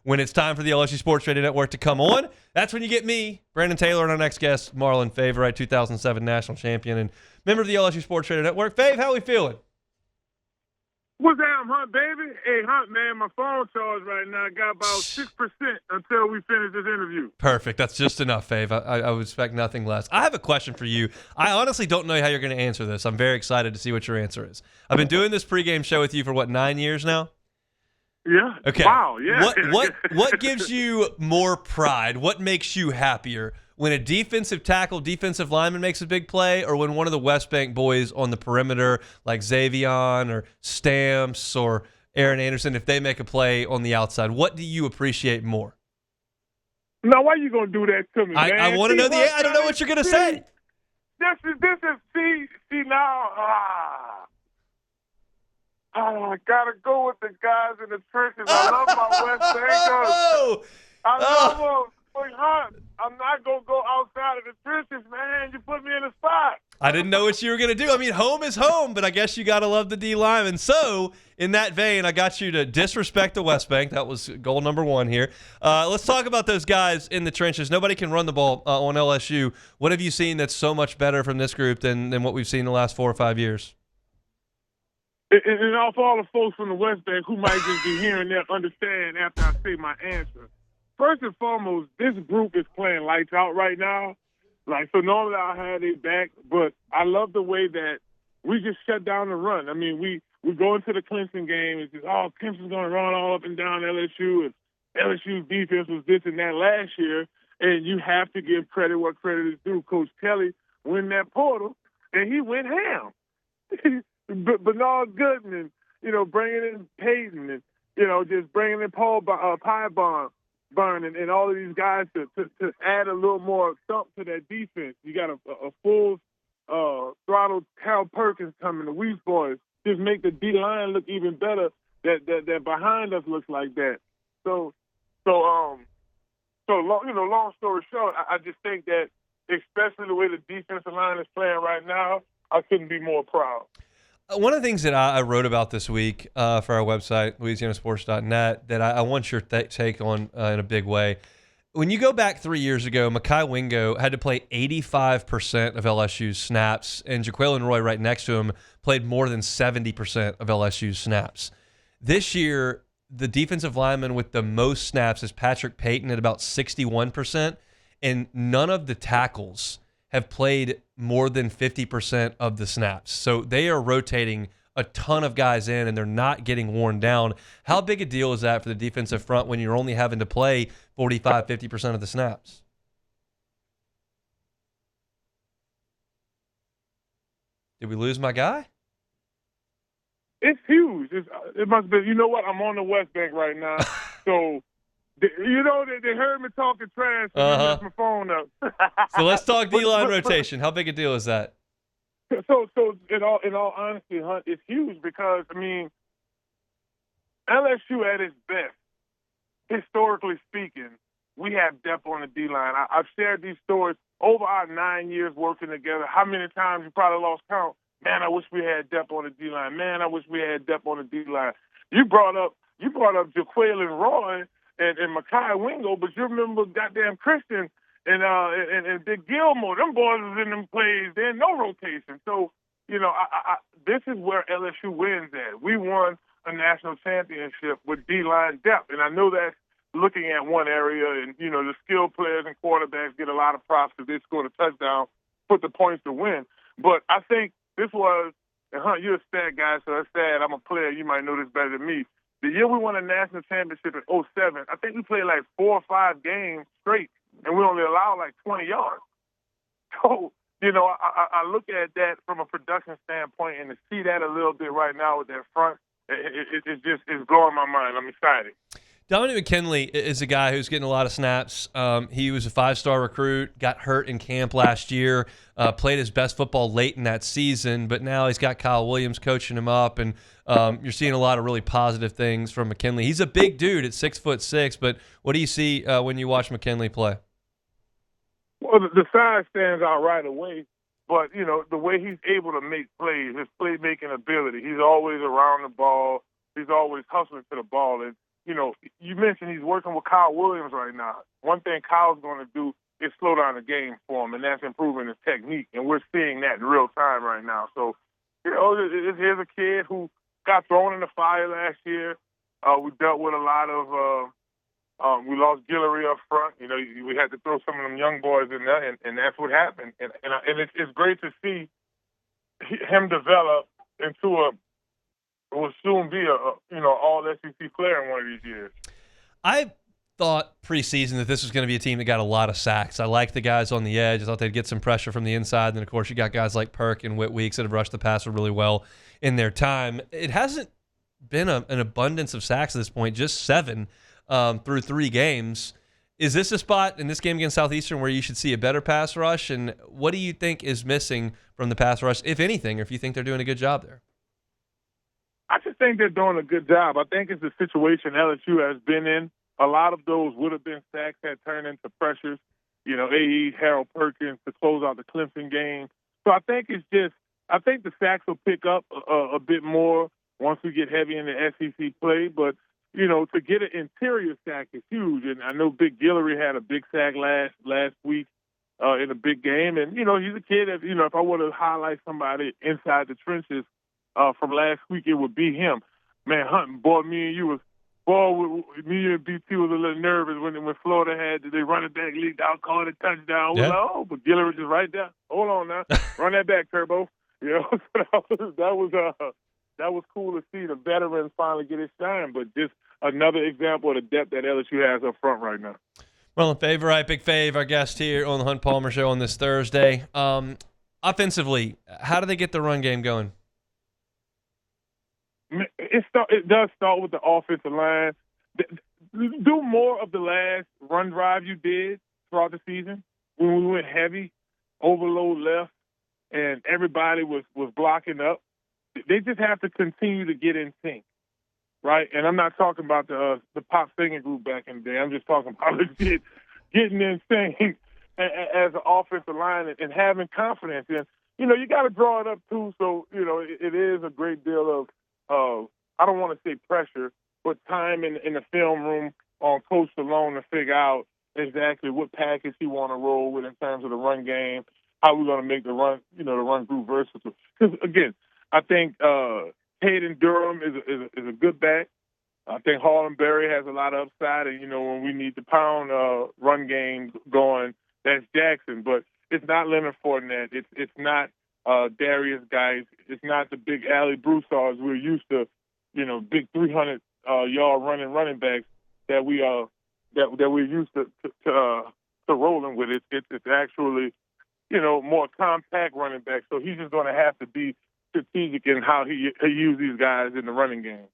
when it's time for the LSU Sports Radio Network to come on, that's when you get me, Brandon Taylor, and our next guest, Marlon Favorite, 2007 national champion and member of the LSU Sports Radio Network. Fave, how we feeling? What's that, Hunt, baby? Hey, Hunt, man, my phone charged right now. I got about 6% until we finish this interview. Perfect. That's just enough, Fave. I would expect nothing less. I have a question for you. I honestly don't know how you're going to answer this. I'm very excited to see what your answer is. I've been doing this pregame show with you for, 9 years now? Yeah. Okay. Wow, yeah. What gives you more pride? What makes you happier? When a defensive lineman makes a big play, or when one of the West Bank boys on the perimeter, like Xavion or Stamps or Aaron Anderson, if they make a play on the outside, what do you appreciate more? Now, why you going to do that to me, man? I want to know I don't know what you're going to say. See now, I got to go with the guys in the trenches. I love my West Bankers. I love them. But, Hunt, I'm not going to go outside of the trenches, man. You put me in a spot. I didn't know what you were going to do. I mean, home is home, but I guess you got to love the D lineman. So, in that vein, I got you to disrespect the West Bank. That was goal number 1 here. Let's talk about those guys in the trenches. Nobody can run the ball on LSU. What have you seen that's so much better from this group than what we've seen in the last 4 or 5 years? And all for all the folks from the West Bank who might just be hearing that understand after I say my answer. First and foremost, this group is playing lights out right now. So normally I have their back, but I love the way that we just shut down the run. I mean, we go into the Clemson game and just, Clemson's going to run all up and down LSU, and LSU's defense was this and that last year, and you have to give credit what credit is due. Coach Kelly went in that portal, and he went ham. Bernard Gooden and, bringing in Peyton and, just bringing in Paul Pyburn and all of these guys to add a little more thump to that defense. You got a full throttle Cal Perkins coming, the Weiss boys, just make the D-line look even better that behind us looks like that. So long story short, I just think that especially the way the defensive line is playing right now, I couldn't be more proud. One of the things that I wrote about this week for our website, LouisianaSports.net, that I want your take on in a big way. When you go back 3 years ago, Mekhi Wingo had to play 85% of LSU's snaps, and Jaquelin Roy right next to him played more than 70% of LSU's snaps. This year, the defensive lineman with the most snaps is Patrick Payton at about 61%, and none of the tackles have played more than 50% of the snaps. So they are rotating a ton of guys in, and they're not getting worn down. How big a deal is that for the defensive front when you're only having to play 45, 50% of the snaps? Did we lose my guy? It's huge. It must be. You know what? I'm on the West Bank right now. So, they heard me talking trash. So I messed my phone up. So let's talk D-line rotation. How big a deal is that? So in all honesty, Hunt, it's huge because, LSU at its best, historically speaking, we have depth on the D-line. I've shared these stories over our 9 years working together. How many times you probably lost count? Man, I wish we had depth on the D-line. Man, I wish we had depth on the D-line. You brought up Jaquelin Roy and Mekhi Wingo, but you remember goddamn Christian and Big Gilmore. Them boys was in them plays. There's no rotation. So, this is where LSU wins at. We won a national championship with D-line depth, and I know that's looking at one area, and, the skilled players and quarterbacks get a lot of props because they scored a touchdown, put the points to win. But I think this was, and Hunt, you're a stat guy, so that's sad. I'm a player. You might know this better than me. The year we won a national championship in 2007, I think we played like 4 or 5 games straight, and we only allowed like 20 yards. So, I look at that from a production standpoint, and to see that a little bit right now with that front, it's blowing my mind. I'm excited. Dominic McKinley is a guy who's getting a lot of snaps. He was a 5-star recruit, got hurt in camp last year, played his best football late in that season, but now he's got Kyle Williams coaching him up, and you're seeing a lot of really positive things from McKinley. He's a big dude at 6'6", but what do you see when you watch McKinley play? Well, the size stands out right away, but, the way he's able to make plays, his playmaking ability, he's always around the ball. He's always hustling to the ball, and you mentioned he's working with Kyle Williams right now. One thing Kyle's going to do is slow down the game for him, and that's improving his technique. And we're seeing that in real time right now. So, here's a kid who got thrown in the fire last year. We dealt with a lot of we lost Guillory up front. We had to throw some of them young boys in there, and that's what happened. And it's great to see him develop into will soon be a all SEC player in one of these years. I thought preseason that this was going to be a team that got a lot of sacks. I liked the guys on the edge. I thought they'd get some pressure from the inside. And then, of course, you got guys like Perk and Whit Weeks that have rushed the passer really well in their time. It hasn't been an abundance of sacks at this point, just 7 through 3 games. Is this a spot in this game against Southeastern where you should see a better pass rush? And what do you think is missing from the pass rush, if anything, or if you think they're doing a good job there? I just think they're doing a good job. I think it's the situation LSU has been in. A lot of those would have been sacks that turned into pressures. A.E., Harold Perkins to close out the Clemson game. So I think I think the sacks will pick up a bit more once we get heavy in the SEC play. But, to get an interior sack is huge. And I know Big Guillory had a big sack last week in a big game. And, he's a kid that, if I were to highlight somebody inside the trenches from last week, it would be him. Man, Hunting, boy, me and BT was a little nervous when Florida had they run it back, leaked out, called a touchdown. Yeah. But Guillory just right there. Hold on now, run that back, Turbo. So that was cool to see the veterans finally get his shine. But just another example of the depth that LSU has up front right now. Marlon Favorite, Big Fave, our guest here on the Hunt Palmer Show on this Thursday. Offensively, how do they get the run game going? It does start with the offensive line. Do more of the last run drive you did throughout the season when we went heavy, overload left, and everybody was blocking up. They just have to continue to get in sync, right? And I'm not talking about the pop singing group back in the day. I'm just talking about getting in sync as an offensive line and having confidence. And, you got to draw it up, too. So, it is a great deal of I don't want to say pressure, but time in the film room on Coach Stallone to figure out exactly what package he want to roll with in terms of the run game, how we're going to make the run group versatile. Because, again, I think Hayden Durham is a good back. I think Harlan Berry has a lot of upside, and, when we need the pound run game going, that's Jackson. But it's not Leonard Fournette. It's not Darius Guice. It's not the big Allie Broussards we're used to, big 300-yard running backs that we're used to rolling with. It's actually, more compact running backs. So he's just going to have to be strategic in how he uses these guys in the running game.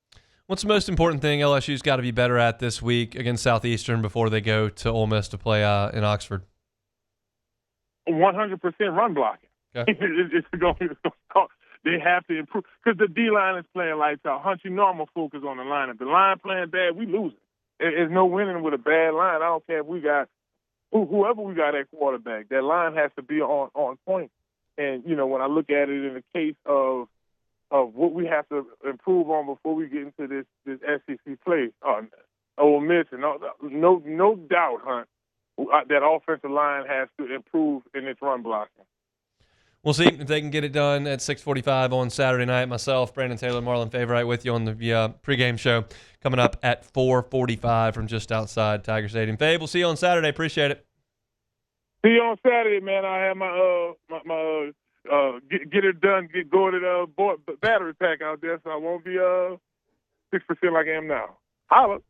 What's the most important thing LSU's got to be better at this week against Southeastern before they go to Ole Miss to play in Oxford? 100% run blocking. Okay. They have to improve because the D-line is playing lights out. Hunt, normal focus on the line. If the line playing bad, we losing. There's no winning with a bad line. I don't care if we got whoever we got at quarterback. That line has to be on point. And, when I look at it in the case of what we have to improve on before we get into this SEC play, Ole Miss, and no doubt, Hunt, that offensive line has to improve in its run blocking. We'll see if they can get it done at 6:45 on Saturday night. Myself, Brandon Taylor, Marlon Favorite with you on the pregame show coming up at 4:45 from just outside Tiger Stadium. Fav, we'll see you on Saturday. Appreciate it. See you on Saturday, man. I have my get it done, get going at battery pack out there, so I won't be 6% like I am now. Holla.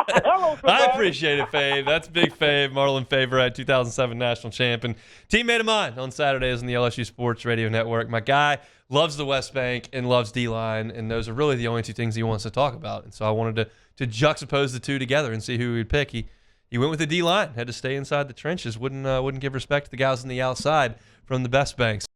Hello, I appreciate it, Fave. That's Big Fave, Marlon Favorite, 2007 national champion. Teammate of mine on Saturdays on the LSU Sports Radio Network. My guy loves the West Bank and loves D-line, and those are really the only two things he wants to talk about. And so I wanted to juxtapose the two together and see who he would pick. He went with the D-line, had to stay inside the trenches, wouldn't give respect to the guys on the outside from the West Bank. So